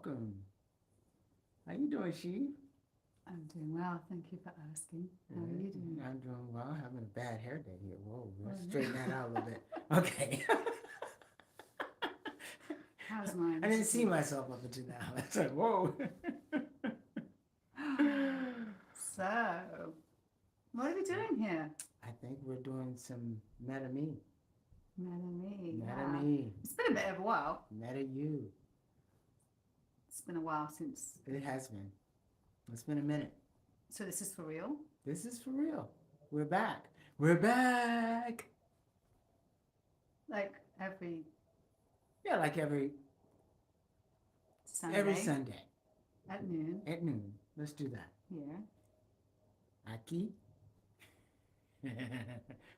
welcome. How you doing, She? I'm doing well. Thank you for asking. How are you doing? I'm doing well. Having a bad hair day here. Whoa, Oh, let's no. straighten that out a little bit. Okay. How's mine? I This didn't is see myself up until now. It's like, whoa. So, what are we doing here? I think we're doing some MettaMe. MettaMe. Yeah. MettaMe. It's been a bit of a while. Meta you. It's been a while since. It has been. It's been a minute. So, this is for real? This is for real. We're back. We're back. Like every Yeah, like every Sunday Sunday at noon at noon. Let's do that. here. Aquí.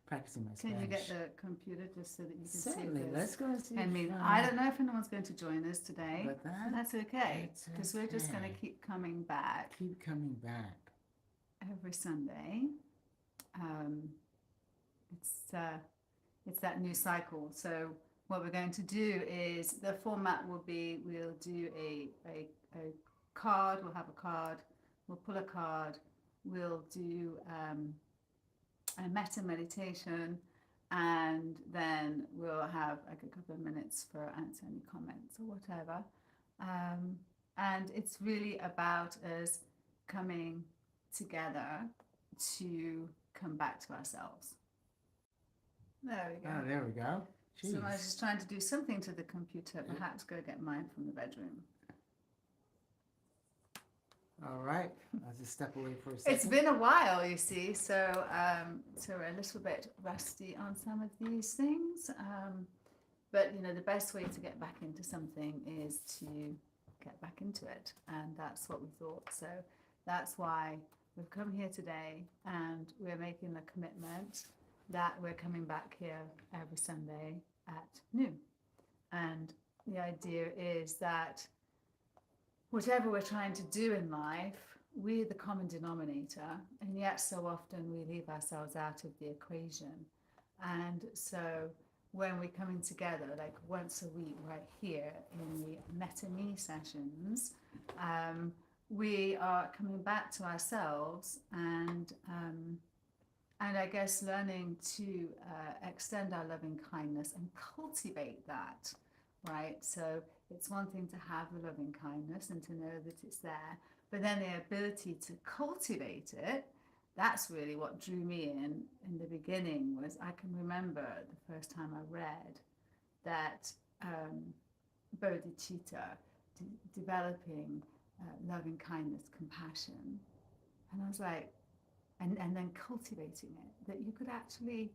Practicing my Spanish. Can you get the computer just so that you can Certainly. see this? Let's go and see. I mean, I don't know if anyone's going to join us today, But that's okay that's because we're just going to okay. keep coming back Keep coming back. every Sunday. Um, it's that new cycle. So what we're going to do is the format will be we'll do a card. We'll have a card. We'll pull a card. We'll do a metta meditation, and then we'll have like a couple of minutes for answer any comments or whatever. And it's really about us coming together to come back to ourselves. There we go. Oh, there we go. Jeez. So I was just trying to do something to the computer. Perhaps go get mine from the bedroom. All right. I'll just step away for a second. It's been a while, you see, so we're a little bit rusty on some of these things. But you know, the best way to get back into something is to get back into it, and that's what we thought. So that's why we've come here today, and we're making a commitment that we're coming back here every Sunday at noon. And the idea is that whatever we're trying to do in life, we're the common denominator, and yet so often we leave ourselves out of the equation. And so when we're coming together, like once a week right here in the MettaMe sessions, we are coming back to ourselves and I guess learning to extend our loving kindness and cultivate that, right? So it's one thing to have the loving kindness and to know that it's there, but then the ability to cultivate it, that's really what drew me in the beginning. Was I can remember the first time I read that bodhicitta, developing loving kindness, compassion, and I was like, and then cultivating it, that you could actually,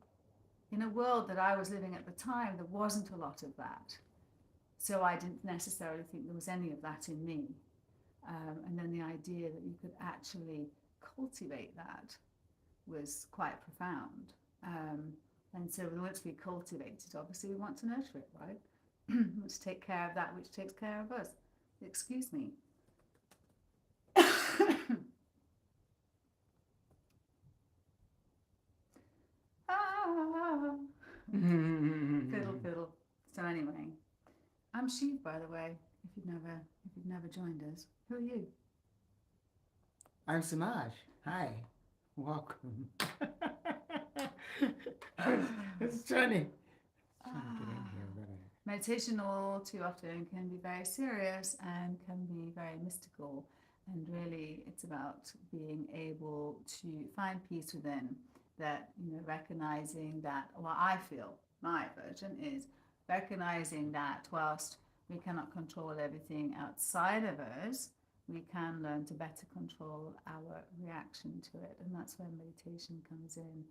in a world that I was living at the time, there wasn't a lot of that. So I didn't necessarily think there was any of that in me. And then the idea that you could actually cultivate that was quite profound. And so once we cultivate it, obviously we want to nurture it, right? We want to take care of that which takes care of us. Excuse me. Fiddle, fiddle. So anyway, I'm Shiv, by the way. If you've never joined us, who are you? I'm Samaj. Hi. Welcome. It's Johnny. Trying to get in here, but Meditation all too often can be very serious and can be very mystical. And really, it's about being able to find peace within. That, you know, recognizing that, well, I feel my version is recognizing that whilst we cannot control everything outside of us, we can learn to better control our reaction to it. And that's where meditation comes in.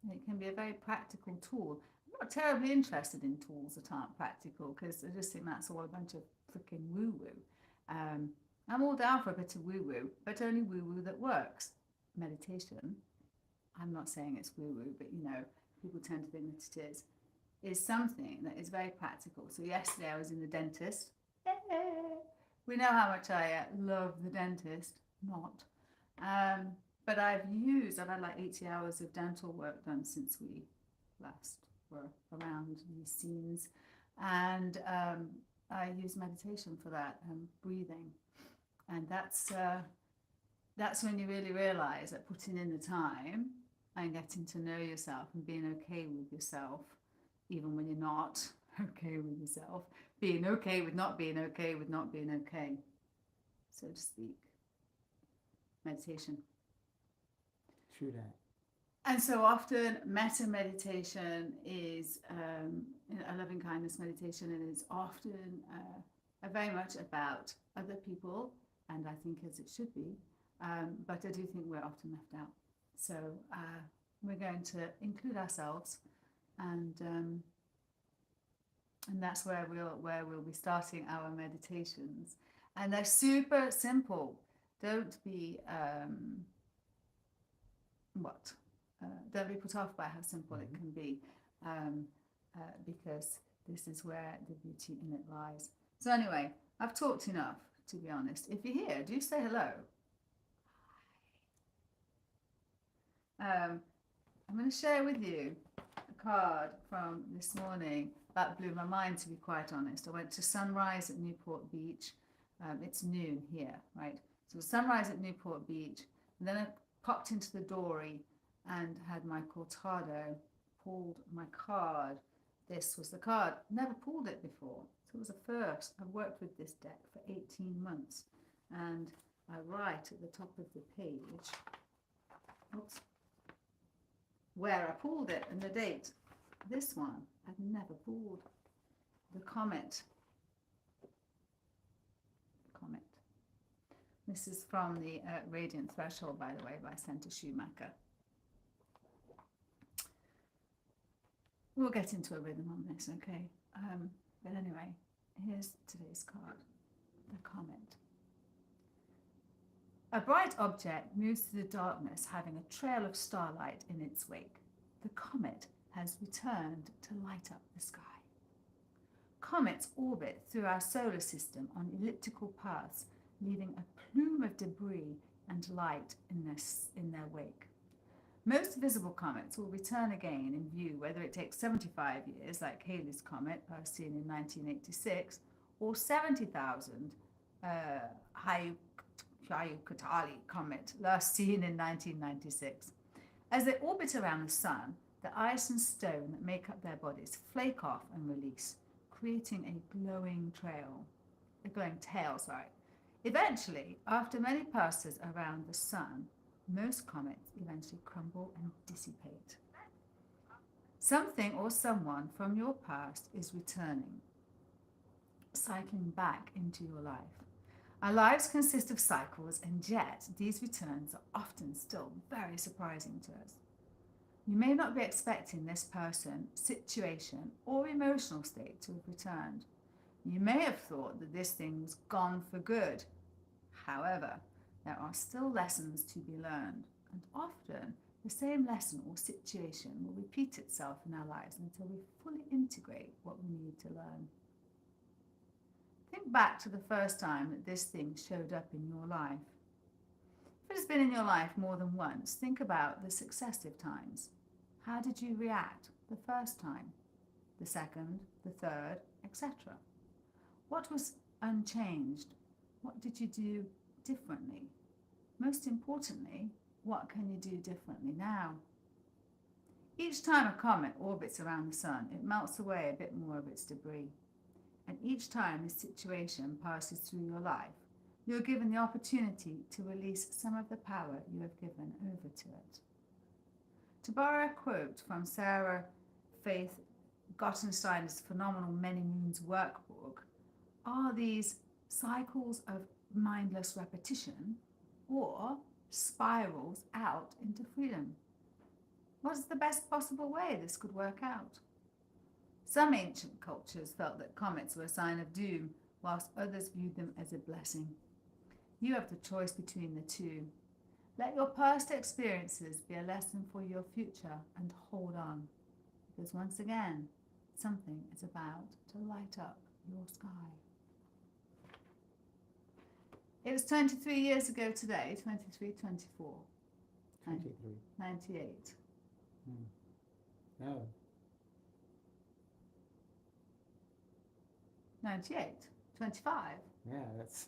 And it can be a very practical tool. I'm not terribly interested in tools that aren't practical because I just think that's all a bunch of freaking woo-woo. I'm all down for a bit of woo-woo, but only woo-woo that works. Meditation, I'm not saying it's woo-woo, but you know, people tend to think that it is something that is very practical. So yesterday I was in the dentist. We know how much I love the dentist, not. But I've had like 80 hours of dental work done since we last were around these scenes. And I use meditation for that and breathing, and that's when you really realize that putting in the time and getting to know yourself and being okay with yourself, even when you're not okay with yourself, being okay with not being okay with not being okay, so to speak. Meditation. True that. And so often metta meditation is a loving kindness meditation, and is often very much about other people, and I think as it should be, but I do think we're often left out. So we're going to include ourselves, and that's where we'll be starting our meditations, and they're super simple. Don't be don't be put off by how simple it can be, because this is where the beauty in it lies. So anyway, I've talked enough, to be honest. If you're here, do say hello. I'm going to share with you a card from this morning that blew my mind, to be quite honest. I went to sunrise at Newport Beach. It's noon here, right? So sunrise at Newport Beach, and then I popped into the dory and had my cortado, pulled my card. This was the card. Never pulled it before, so it was a first. I've worked with this deck for 18 months, and I write at the top of the page, oops, where I pulled it and the date. This one I've never pulled. The comet. Comet. This is from the Radiant Threshold, by the way, by Senta Schumacher. We'll get into a rhythm on this, okay? But anyway, here's today's card, the comet. A bright object moves through the darkness, having a trail of starlight in its wake. The comet has returned to light up the sky. Comets orbit through our solar system on elliptical paths, leaving a plume of debris and light in their wake. Most visible comets will return again in view, whether it takes 75 years, like Halley's Comet, first seen in 1986, or 70,000, Hyakutake Comet, last seen in 1996. As they orbit around the sun, the ice and stone that make up their bodies flake off and release, creating a glowing tail. Eventually, after many passes around the sun, most comets eventually crumble and dissipate. Something or someone from your past is returning, cycling back into your life. Our lives consist of cycles, and yet these returns are often still very surprising to us. You may not be expecting this person, situation, or emotional state to have returned. You may have thought that this thing was gone for good. However, there are still lessons to be learned, and often the same lesson or situation will repeat itself in our lives until we fully integrate what we need to learn. Think back to the first time that this thing showed up in your life. If it has been in your life more than once, think about the successive times. How did you react the first time, the second, the third, etc.? What was unchanged? What did you do differently? Most importantly, what can you do differently now? Each time a comet orbits around the sun, it melts away a bit more of its debris. And each time this situation passes through your life, you're given the opportunity to release some of the power you have given over to it. To borrow a quote from Sarah Faith Gottensteiner's phenomenal Many Moons workbook, are these cycles of mindless repetition or spirals out into freedom? What is the best possible way this could work out? Some ancient cultures felt that comets were a sign of doom, whilst others viewed them as a blessing. You have the choice between the two. Let your past experiences be a lesson for your future, and hold on, because once again, something is about to light up your sky. It was 23 years ago today, 23, 24. 23. 98. No. 98, 25. Yeah, that's.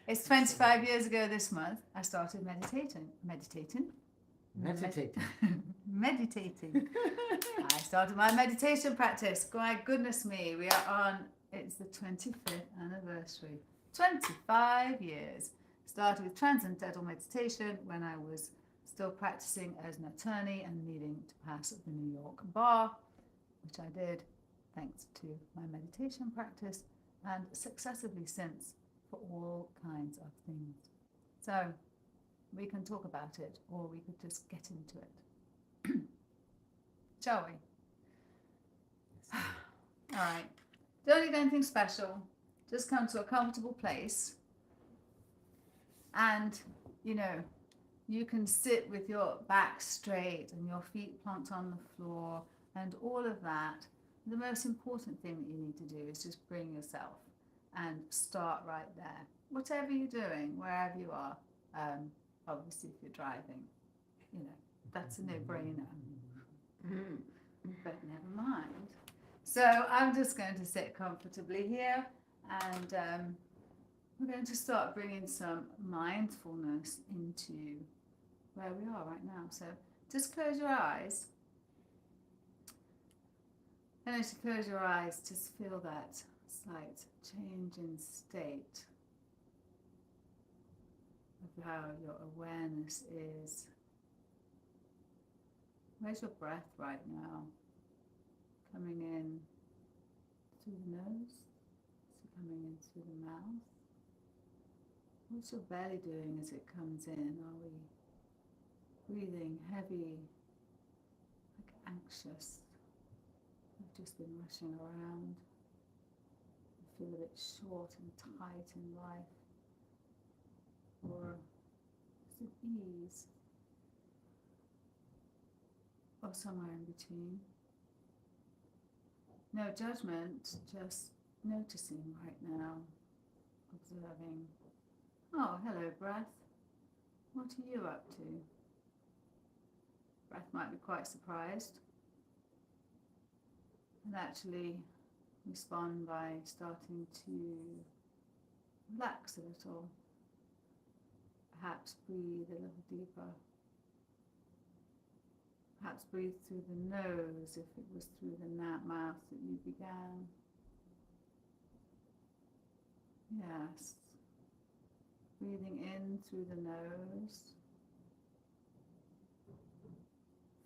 It's 25 years ago this month I started meditating. Meditating. Meditating. I started my meditation practice. My goodness me, we are on, it's the 25th anniversary. 25 years. Started with transcendental meditation when I was still practicing as an attorney and needing to pass at the New York bar, which I did thanks to my meditation practice, and successively since for all kinds of things. So we can talk about it, or we could just get into it. Shall we? All right. Don't need anything special. Just come to a comfortable place. And, you know, you can sit with your back straight and your feet planted on the floor and all of that. The most important thing that you need to do is just bring yourself and start right there. Whatever you're doing, wherever you are. Obviously, if you're driving, you know, that's a no-brainer. But never mind. So I'm just going to sit comfortably here, and we're going to start bringing some mindfulness into where we are right now. So just close your eyes. And as you close your eyes, just feel that slight change in state of how your awareness is. Where's your breath right now? Coming in through the nose, is it coming in through the mouth? What's your belly doing as it comes in? Are we breathing heavy, like anxious? We've just been rushing around. You feel a bit short and tight in life. Or is it ease? Or somewhere in between? No judgment, just noticing right now, observing. Oh, hello, breath. What are you up to? Breath might be quite surprised and actually respond by starting to relax a little. Perhaps breathe a little deeper. Perhaps breathe through the nose if it was through the mouth that you began. Yes. Breathing in through the nose.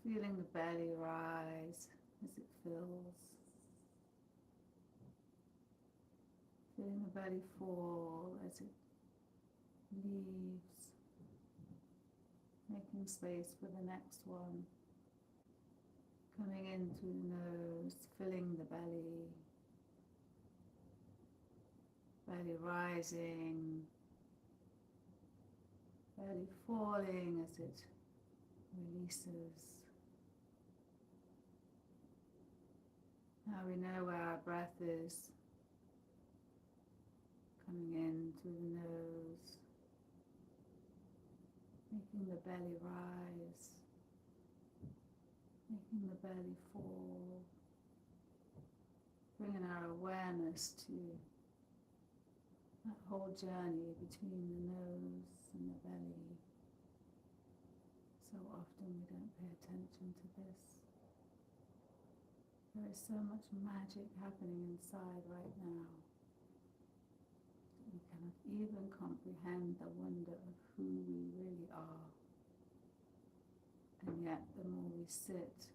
Feeling the belly rise as it fills. Feeling the belly fall as it leaves. Making space for the next one. Coming in through the nose, filling the belly. Belly rising. Belly falling as it releases. Now we know where our breath is. Coming in through the nose. Making the belly rise. Making the belly fall. Bringing our awareness to that whole journey between the nose and the belly. So often we don't pay attention to this. There is so much magic happening inside right now. We cannot even comprehend the wonder of who we really are. And yet, the more we sit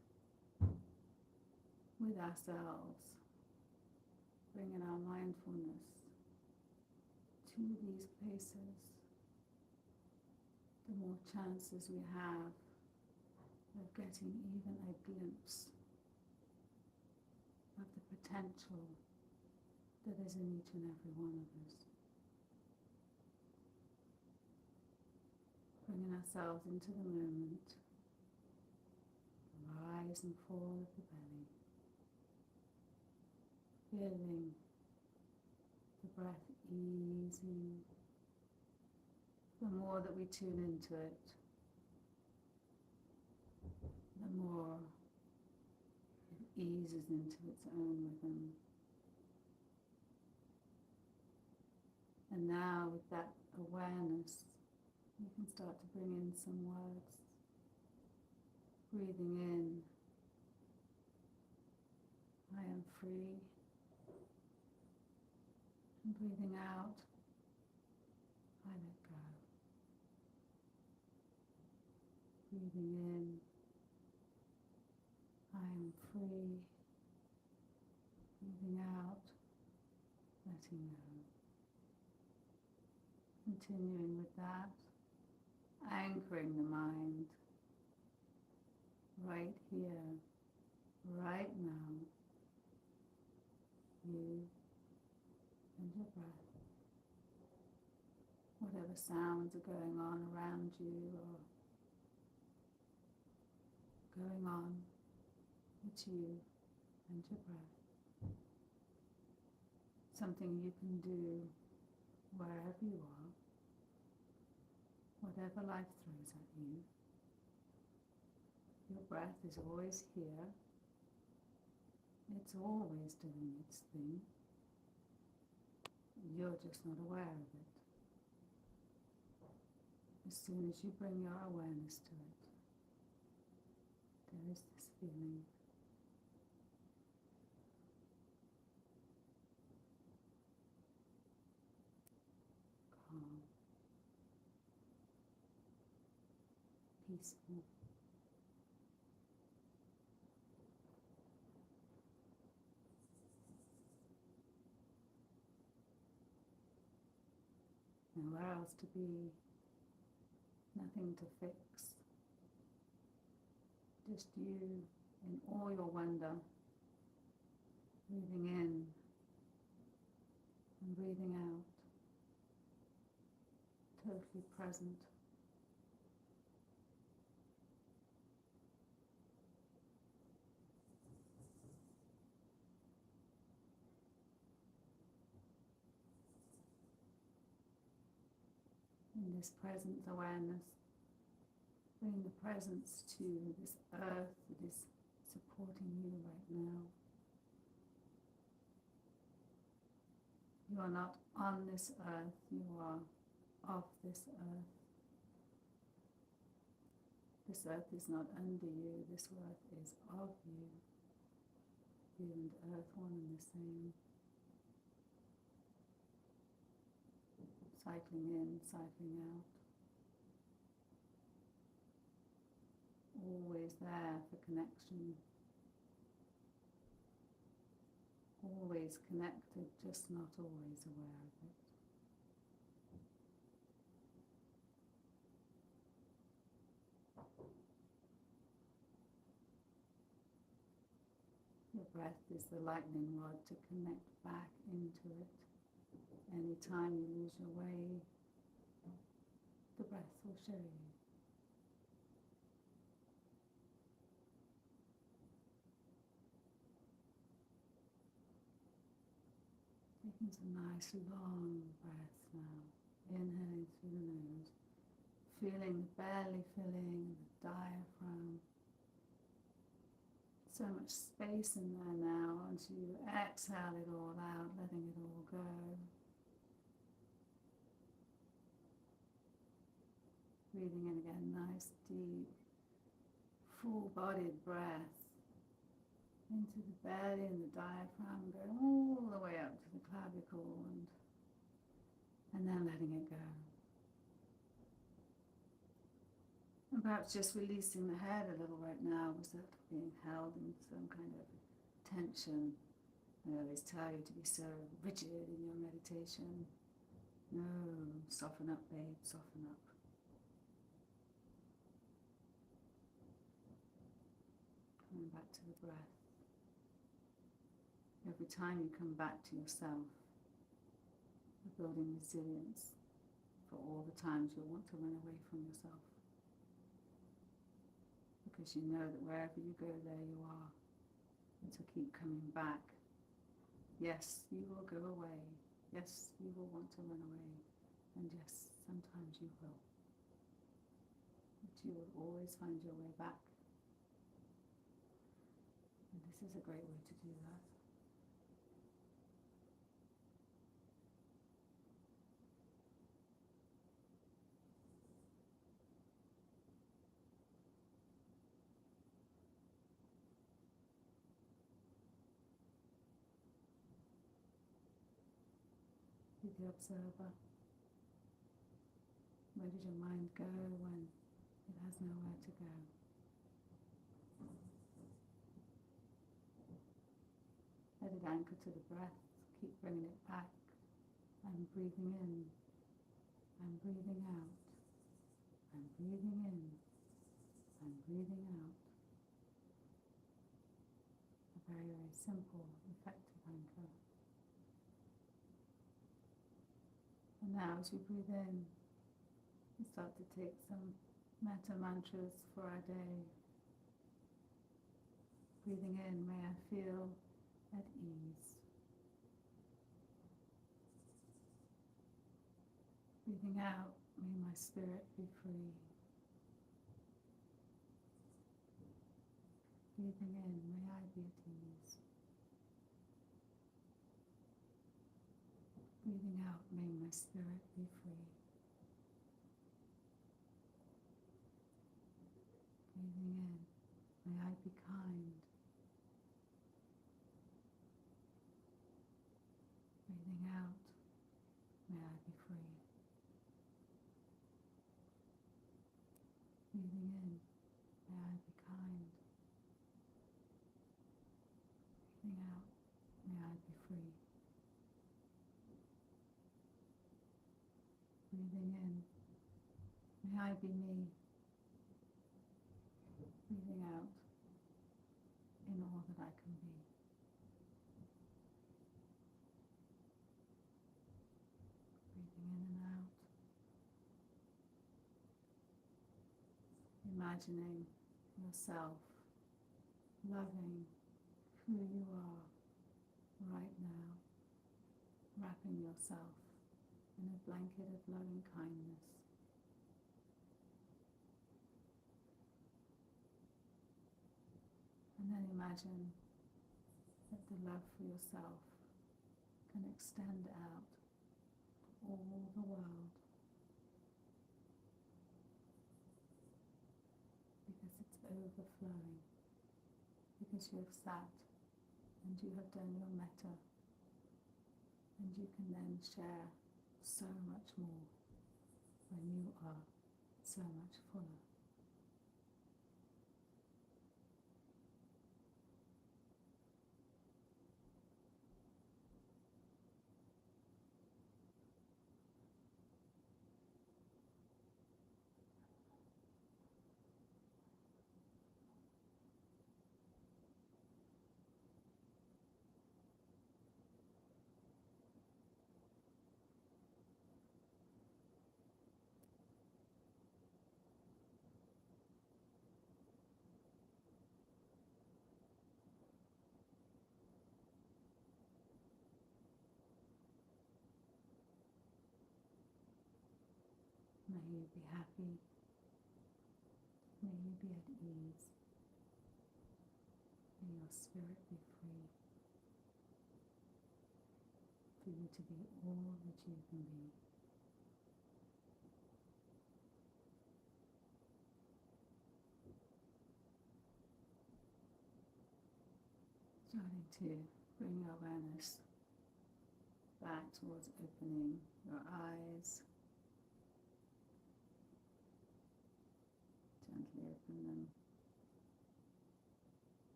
with ourselves, bringing our mindfulness to these places, the more chances we have of getting even a glimpse of the potential that is in each and every one of us. Bringing ourselves into the moment, the rise and fall of the belly, feeling the breath easing. The more that we tune into it, the more it eases into its own rhythm. And now with that awareness, you can start to bring in some words. Breathing in, I am free. And breathing out, I let go. Breathing in, I am free. Breathing out, letting go. Continuing with that, anchoring the mind right here, right now, you and your breath. Whatever sounds are going on around you or going on, it's you and your breath. Something you can do wherever you are, whatever life throws at you. Your breath is always here. It's always doing its thing. You're just not aware of it. As soon as you bring your awareness to it, there is this feeling calm, peaceful. Nowhere else to be, nothing to fix. Just you in all your wonder, breathing in and breathing out, totally present. In this present awareness, bring the presence to this earth that is supporting you right now. You are not on this earth, you are of this earth. This earth is not under you, this earth is of you. You and earth, one and the same. Cycling in, cycling out. Always there for connection. Always connected, just not always aware of it. Your breath is the lightning rod to connect back into it. Anytime you lose your way, the breath will show you. Taking some nice long breaths now. Inhaling through the nose, feeling the belly filling, the diaphragm. So much space in there now, and you exhale it all out, letting it all go. Breathing in again, nice, deep, full-bodied breath into the belly and the diaphragm, going all the way up to the clavicle, and then letting it go. And perhaps just releasing the head a little right now. Was that being held in some kind of tension? I always tell you to be so rigid in your meditation. No, soften up, babe, soften up. Coming back to the breath. Every time you come back to yourself, you're building resilience for all the times you'll want to run away from yourself. Because you know that wherever you go, there you are. And so keep coming back. Yes, you will go away. Yes, you will want to run away. And yes, sometimes you will. But you will always find your way back. And this is a great way to do that. the observer. Where did your mind go when it has nowhere to go? Let it anchor to the breath. Keep bringing it back. I'm breathing in. I'm breathing out. I'm breathing in. I'm breathing out. A very, very simple, effective anchor. And now as you breathe in, you start to take some metta mantras for our day. Breathing in, may I feel at ease. Breathing out, may my spirit be free. Breathing in, may I be at ease. Breathing out, may my spirit be free. Breathing in, may I be kind. Breathing out, may I be free. Breathing in, may I be kind. Breathing out, may I be free. Breathing in, may I be me. Breathing out, in all that I can be. Breathing in and out. Imagining yourself loving who you are right now, wrapping yourself in a blanket of loving kindness. And then imagine that the love for yourself can extend out to all the world, because it's overflowing, because you have sat and you have done your metta, and you can then share so much more when you are so much fuller. May you be happy. May you be at ease. May your spirit be free. For you to be all that you can be. Starting to bring your awareness back towards opening your eyes. Gently open them.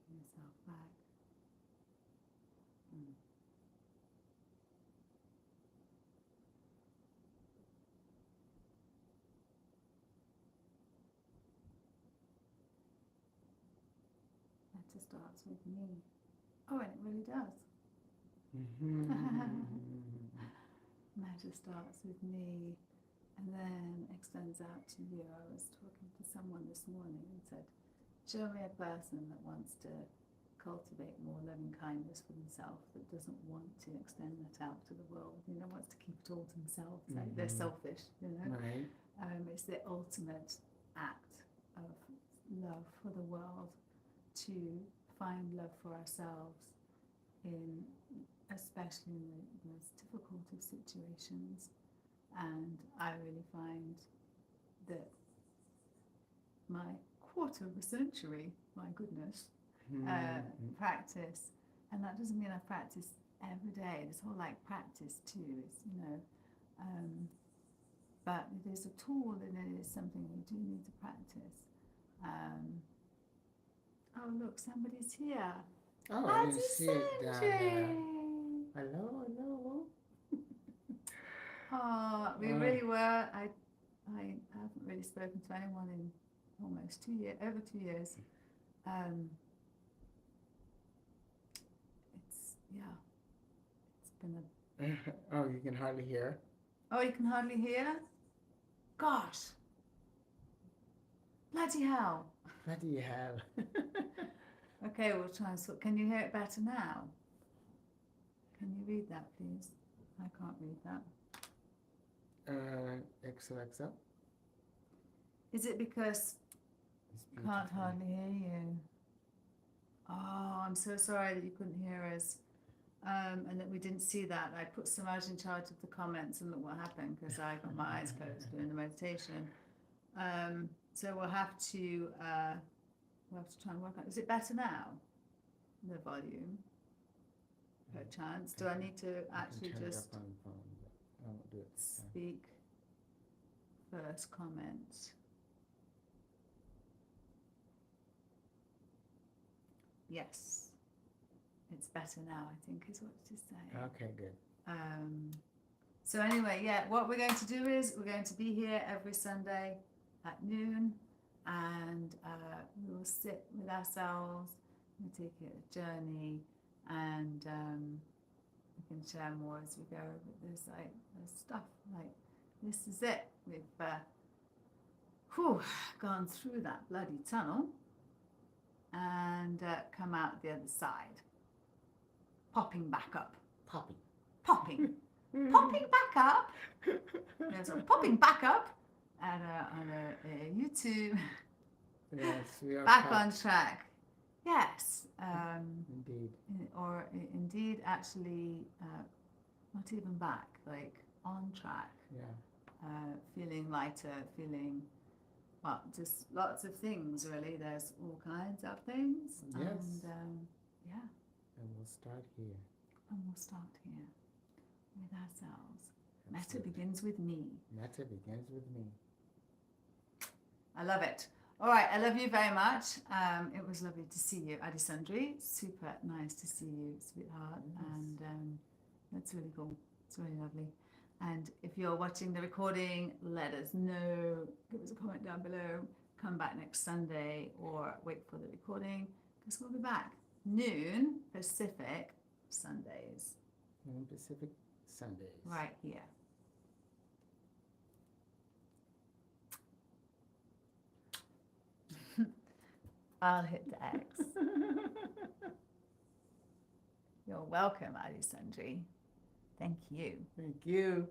Bring yourself back. Metta starts with me. Oh, and it really does. Metta starts with me and then extends out to you. I was talking to someone this morning and said, show me a person that wants to cultivate more loving kindness for themselves, that doesn't want to extend that out to the world, wants to keep it all to themselves. Like they're selfish, Right. It's the ultimate act of love for the world, to find love for ourselves especially in the most difficult of situations. And I really find that my quarter of a century, my goodness, practice, and that doesn't mean I've practiced every day. This whole like practice too is, but it is a tool and it is something you do need to practice. Oh look, somebody's here. Oh, I didn't see it down there. Hello, hello. Oh, we really were. I haven't really spoken to anyone in almost 2 years, over 2 years. It's been a. Oh, you can hardly hear. Oh, you can hardly hear? Gosh. Bloody hell. Bloody hell. Okay, we'll try and sort. Can you hear it better now? Can you read that, please? I can't read that. XOXO. Is it because I can't hardly hear you? Oh, I'm so sorry that you couldn't hear us. And that we didn't see that. I put Samaj in charge of the comments and look what happened because I got my eyes closed doing the meditation. So we'll have to try and work out. Is it better now? The volume, perchance. Do I need to actually just speak first? Comment. Yes, it's better now, I think is what to say. Okay, good. So anyway, yeah, what we're going to do is we're going to be here every Sunday at noon, and we will sit with ourselves, we'll take a journey, and we can share more as we go. But there's stuff like this is it. We've gone through that bloody tunnel and come out the other side, popping back up. Popping. Popping back up. There's a popping back up on a YouTube. Yes, we are back on track. Yes. Indeed. Or indeed, actually, not even back, like on track. Yeah. Feeling lighter, feeling, well, just lots of things really. There's all kinds of things. Yes. And yeah. And we'll start here. And we'll start here with ourselves. Metta Absolutely. begins with me. Metta begins with me. I love it. All right, I love you very much. It was lovely to see you, Adisandri. Super nice to see you, sweetheart. Yes. And that's really cool. It's really lovely. And if you're watching the recording, let us know. Give us a comment down below. Come back next Sunday or wait for the recording because we'll be back noon Pacific Sundays. Noon Pacific Sundays. Right here. I'll hit the X. You're welcome, Adisandri. Thank you. Thank you.